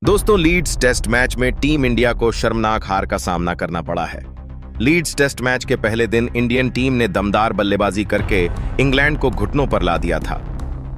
दोस्तों, Leeds test match में team India को शर्मनाक हार का सामना करना पड़ा है। लीड्स टेस्ट मैच के पहले दिन इंडियन टीम ने दमदार बल्लेबाजी करके इंग्लैंड को घुटनों पर ला दिया था,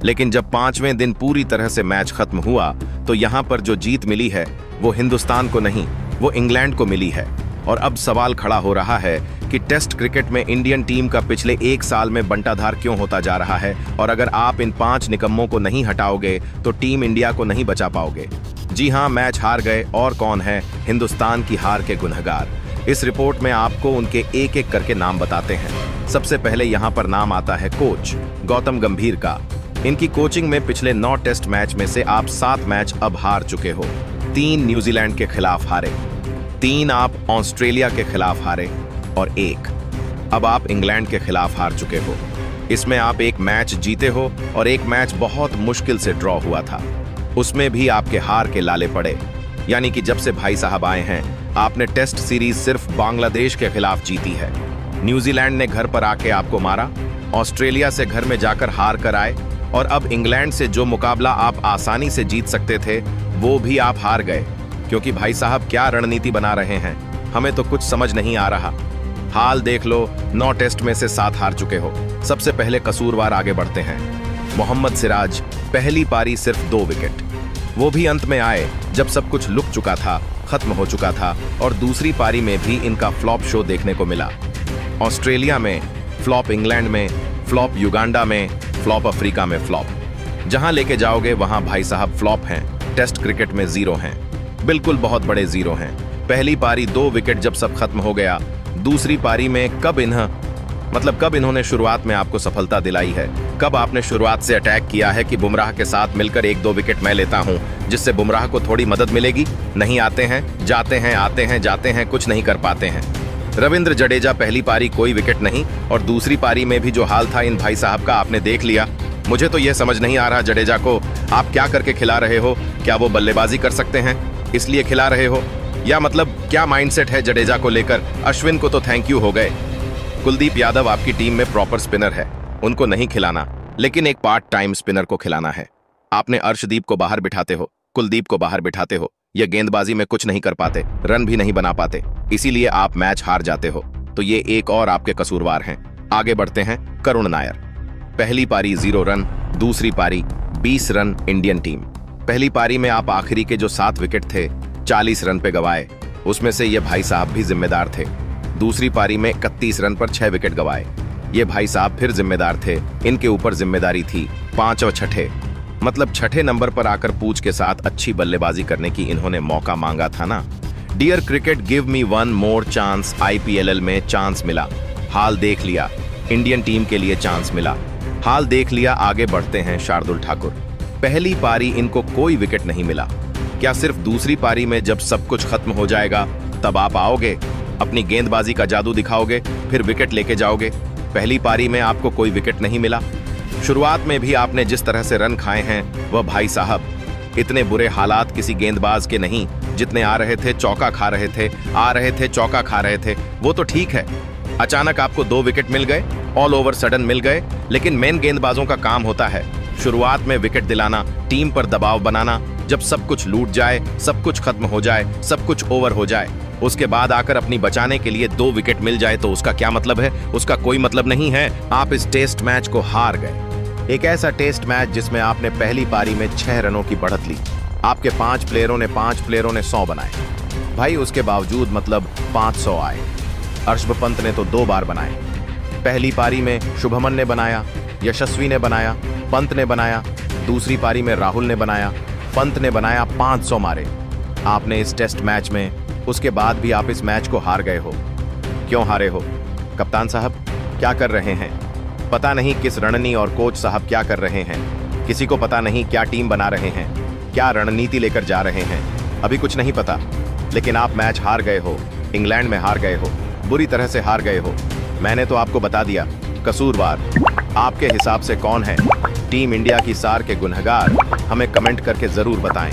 लेकिन जब 5वें दिन पूरी तरह से मैच खत्म हुआ तो यहां पर जो जीत मिली है वो हिंदुस्तान को नहीं, वो इंग्लैंड को मिली है। और अब सवाल खड़ा हो रहा है कि टेस्ट क्रिकेट में इंडियन टीम का पिछले 1 साल में बंटाधार क्यों होता जा रहा है, और अगर आप इन 5 निकम्मों को नहीं हटाओगे तो टीम इंडिया को नहीं बचा पाओगे। जी हां, मैच हार गए और कौन है हिंदुस्तान की हार के गुनहगार। इस रिपोर्ट में आपको उनके एक एक करके नाम बताते हैं। सबसे पहले यहां पर नाम आता है कोच गौतम गंभीर का। इनकी कोचिंग में पिछले 9 टेस्ट मैच में से आप 7 मैच अब हार चुके हो। 3 न्यूजीलैंड के खिलाफ हारे, 3 आप ऑस्ट्रेलिया के खिलाफ हारे और 1 अब आप इंग्लैंड के खिलाफ हार चुके हो। इसमें आप 1 मैच जीते हो और 1 मैच बहुत मुश्किल से ड्रॉ हुआ था, उसमें भी आपके हार के लाले पड़े। यानी कि जब से भाई साहब आए हैं आपने टेस्ट सीरीज सिर्फ बांग्लादेश के खिलाफ जीती है। न्यूजीलैंड ने घर पर आके आपको मारा, ऑस्ट्रेलिया से घर में जाकर हार कर आए, और अब इंग्लैंड से जो मुकाबला आप आसानी से जीत सकते थे वो भी आप हार गए। क्योंकि भाई साहब क्या रणनीति बना रहे हैं, हमें तो कुछ समझ नहीं आ रहा। हाल देख लो, 9 टेस्ट में से 7 हार चुके हो। सबसे पहले कसूरवार आगे बढ़ते हैं। मोहम्मद सिराज, पहली पारी सिर्फ 2 विकेट, वो भी अंत में आए जब सब कुछ लुक चुका था, खत्म हो चुका था, और दूसरी पारी में भी इनका फ्लॉप शो देखने को मिला। ऑस्ट्रेलिया में फ्लॉप, इंग्लैंड में फ्लॉप, युगांडा में फ्लॉप, अफ्रीका में फ्लॉप। जहां लेके जाओगे वहां भाई साहब फ्लॉप हैं। टेस्ट क्रिकेट में 0 हैं, बिल्कुल बहुत बड़े 0 हैं। पहली पारी 2 विकेट जब सब खत्म हो गया, दूसरी पारी में कब इन्होंने शुरुआत में आपको सफलता दिलाई है? कब आपने शुरुआत से अटैक किया है कि बुमराह के साथ मिलकर 1-2 विकेट मैं लेता हूं जिससे बुमराह को थोड़ी मदद मिलेगी? नहीं, आते हैं जाते हैं, आते हैं जाते हैं, कुछ नहीं कर पाते हैं। रविंद्र जडेजा, पहली पारी कोई विकेट नहीं, और दूसरी पारी में भी जो हाल था इन भाई साहब का आपने देख लिया। मुझे तो यह समझ नहीं आ रहा जडेजा को आप क्या करके खिला रहे हो। क्या वो बल्लेबाजी कर सकते हैं इसलिए खिला रहे हो, या मतलब क्या माइंडसेट है जडेजा को लेकर? अश्विन को तो थैंक यू हो गए। कुलदीप यादव आपकी टीम में प्रॉपर स्पिनर है, उनको नहीं खिलाना, लेकिन एक पार्ट टाइम स्पिनर को खिलाना है। आपने अर्शदीप को बाहर बिठाते हो, कुलदीप को बाहर बिठाते हो, ये गेंदबाजी में कुछ नहीं कर पाते, रन भी नहीं बना पाते, इसीलिए आप मैच हार जाते हो। तो ये एक और आपके कसूरवार हैं। आगे बढ़ते हैं। करुण नायर, पहली पारी 0 रन, दूसरी पारी 20 रन इंडियन टीम। पहली पारी में आप आखिरी के जो 7 विकेट थे 40 रन पे गवाए, उसमें से ये भाई साहब भी जिम्मेदार थे। दूसरी पारी में 31 रन पर 6 विकेट गवाए, ये भाई साहब फिर जिम्मेदार थे। इनके ऊपर जिम्मेदारी थी 5 और 6 नंबर पर आकर पूछ के साथ अच्छी बल्लेबाजी करने की इन्होंने मौका मांगा था ना। Dear cricket, give me 1 more chance. IPLL में चांस मिला, हाल देख लिया। इंडियन टीम के लिए चांस मिला, हाल देख लिया। आगे बढ़ते हैं। शार्दुल ठाकुर, पहली पारी इनको कोई विकेट नहीं मिला। क्या सिर्फ दूसरी पारी में जब सब कुछ खत्म हो जाएगा तब आप आओगे, अपनी गेंदबाजी का जादू दिखाओगे, फिर विकेट लेके जाओगे? पहली पारी में आपको कोई विकेट नहीं मिला। शुरुआत में भी आपने जिस तरह से रन खाए हैं वह भाई साहब, इतने बुरे हालात किसी गेंदबाज के नहीं। जितने आ रहे थे चौका खा रहे थे, आ रहे थे चौका खा रहे थे, वो तो ठीक है। अचानक आपको 2 विकेट मिल गए, ऑल ओवर सडन मिल गए, लेकिन मेन गेंदबाजों का काम होता है शुरुआत में विकेट दिलाना, टीम पर दबाव बनाना। जब सब कुछ लूट जाए, सब कुछ खत्म हो जाए, सब कुछ ओवर हो जाए, उसके बाद आकर अपनी बचाने के लिए 2 विकेट मिल जाए तो उसका क्या मतलब है? उसका कोई मतलब नहीं है। आप इस टेस्ट मैच को हार गए। एक ऐसा टेस्ट मैच जिसमें आपने पहली पारी में 6 रनों की बढ़त ली, आपके 5 प्लेयरों ने 100 बनाए भाई, उसके बावजूद मतलब 500 आए। ऋषभ पंत ने तो 2 बार बनाए। पहली पारी में शुभमन ने बनाया, यशस्वी ने बनाया, पंत ने बनाया। दूसरी पारी में राहुल ने बनाया, पंत ने बनाया, 500 मारे आपने इस टेस्ट मैच में। उसके बाद भी आप इस मैच को हार गए हो। क्यों हारे हो? कप्तान साहब क्या कर रहे हैं? पता नहीं किस रणनीति, और कोच साहब क्या कर रहे हैं? किसी को पता नहीं क्या टीम बना रहे हैं, क्या रणनीति लेकर जा रहे हैं, अभी कुछ नहीं पता। लेकिन आप मैच हार गए हो, इंग्लैंड में हार गए हो, बुरी तरह से हार गए हो। मैंने तो आपको बता दिया। कसूरवार आपके हिसाब से कौन है? टीम इंडिया की सार के गुनहगार हमें कमेंट करके जरूर बताएं।